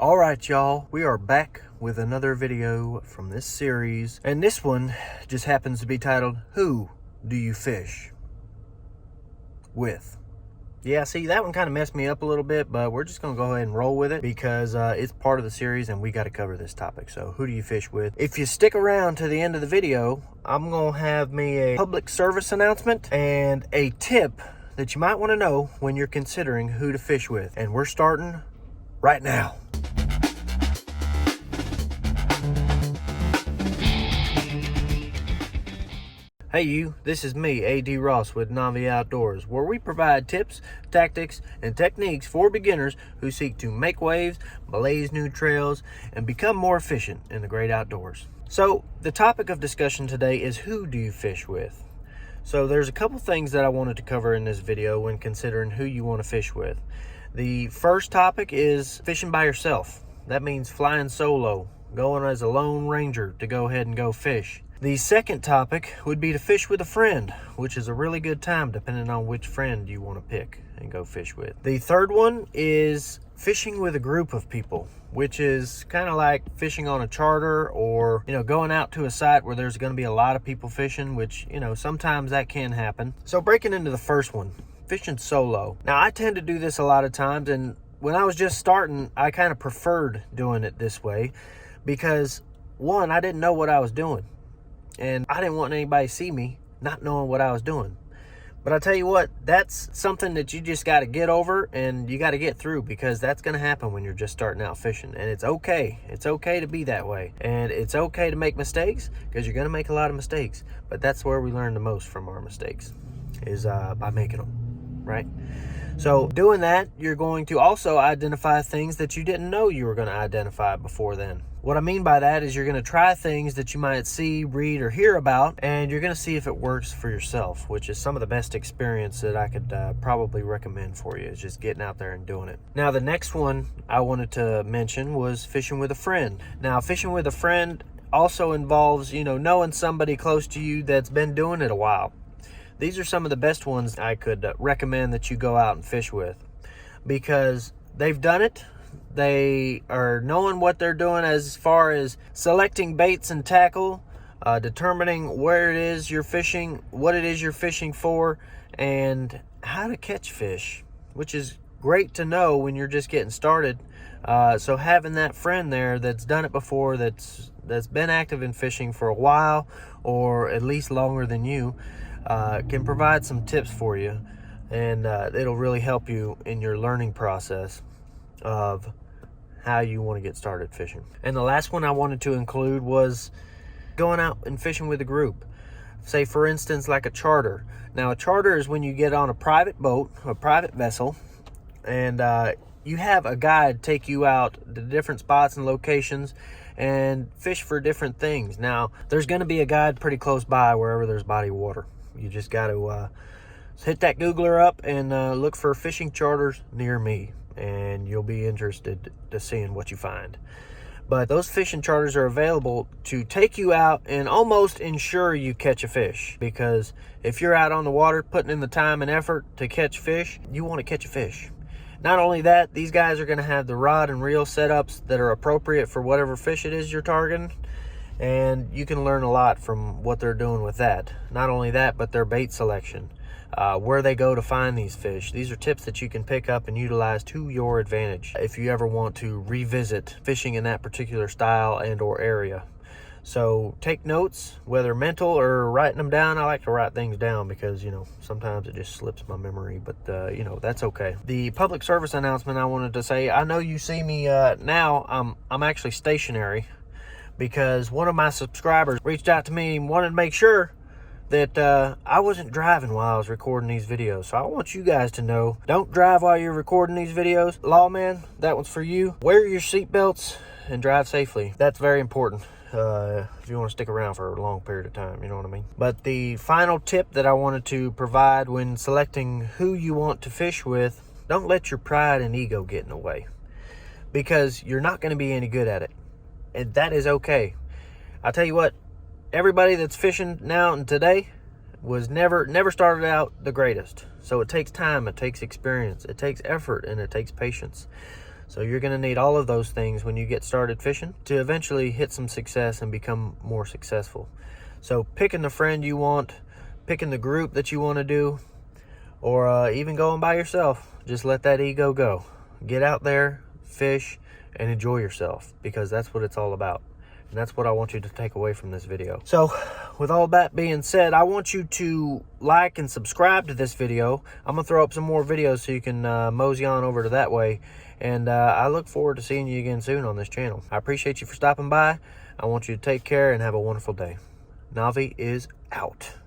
Alright y'all, we are back with another video from this series, and this one just happens to be titled, Who Do You Fish With? Yeah, see, that one kind of messed me up a little bit, but we're just going to go ahead and roll with it because it's part of the series and we got to cover this topic. So, who do you fish with? If you stick around to the end of the video, I'm going to have me a public service announcement and a tip that you might want to know when you're considering who to fish with. And we're starting right now. Hey you, this is me, A.D. Ross with Novi Outdoors, where we provide tips, tactics, and techniques for beginners who seek to make waves, blaze new trails, and become more efficient in the great outdoors. So, the topic of discussion today is who do you fish with? So there's a couple things that I wanted to cover in this video when considering who you want to fish with. The first topic is fishing by yourself. That means flying solo, going as a lone ranger to go ahead and go fish. The second topic would be to fish with a friend, which is a really good time depending on which friend you want to pick and go fish with. The third one is fishing with a group of people, which is kind of like fishing on a charter or, going out to a site where there's going to be a lot of people fishing, which, sometimes that can happen. So breaking into the first one, fishing solo. Now, I tend to do this a lot of times, and when I was just starting, I kind of preferred doing it this way because, one, I didn't know what I was doing. And I didn't want anybody to see me not knowing what I was doing. But I tell you what, that's something that you just got to get over and you got to get through, because that's going to happen when you're just starting out fishing. And it's okay. It's okay to be that way. And it's okay to make mistakes, because you're going to make a lot of mistakes. But that's where we learn the most from our mistakes, is by making them, right? So doing that, you're going to also identify things that you didn't know you were going to identify before then. What I mean by that is you're going to try things that you might see, read, or hear about, and you're going to see if it works for yourself, which is some of the best experience that I could probably recommend for you, is just getting out there and doing it. Now, the next one I wanted to mention was fishing with a friend. Now, fishing with a friend also involves, knowing somebody close to you that's been doing it a while. These are some of the best ones I could recommend that you go out and fish with, because they've done it. They are knowing what they're doing as far as selecting baits and tackle, determining where it is you're fishing, what it is you're fishing for, and how to catch fish, which is great to know when you're just getting started. So having that friend there that's done it before, that's been active in fishing for a while, or at least longer than you, can provide some tips for you, and it'll really help you in your learning process of how you want to get started fishing. And the last one I wanted to include was going out and fishing with a group. Say, for instance, like a charter. Now, a charter is when you get on a private boat, a private vessel, and you have a guide take you out to different spots and locations and fish for different things. Now, there's going to be a guide pretty close by wherever there's body of water. You just got to hit that Googler up and look for fishing charters near me, and you'll be interested to seeing what you find. But those fishing charters are available to take you out and almost ensure you catch a fish, because if you're out on the water putting in the time and effort to catch fish, you want to catch a fish. Not only that, these guys are going to have the rod and reel setups that are appropriate for whatever fish it is you're targeting, and you can learn a lot from what they're doing with that. Not only that, but their bait selection, where they go to find these fish. These are tips that you can pick up and utilize to your advantage if you ever want to revisit fishing in that particular style and or area. So take notes, whether mental or writing them down. I like to write things down because, sometimes it just slips my memory, but, that's okay. The public service announcement I wanted to say, I know you see me now, I'm actually stationary, because one of my subscribers reached out to me and wanted to make sure that I wasn't driving while I was recording these videos. So I want you guys to know, don't drive while you're recording these videos. Lawman, that one's for you. Wear your seatbelts and drive safely. That's very important if you want to stick around for a long period of time, you know what I mean? But the final tip that I wanted to provide when selecting who you want to fish with, don't let your pride and ego get in the way, because you're not going to be any good at it. And that is okay. I tell you what, everybody that's fishing now and today was never started out the greatest. So it takes time, it takes experience, it takes effort, and it takes patience. So you're going to need all of those things when you get started fishing to eventually hit some success and become more successful. So picking the friend you want, picking the group that you want to do, or even going by yourself, just let that ego go. Get out there, fish, and enjoy yourself, because that's what it's all about. And that's what I want you to take away from this video. So with all that being said, I want you to like and subscribe to this video. I'm gonna throw up some more videos so you can mosey on over to that way. And I look forward to seeing you again soon on this channel. I appreciate you for stopping by. I want you to take care and have a wonderful day. Novi is out.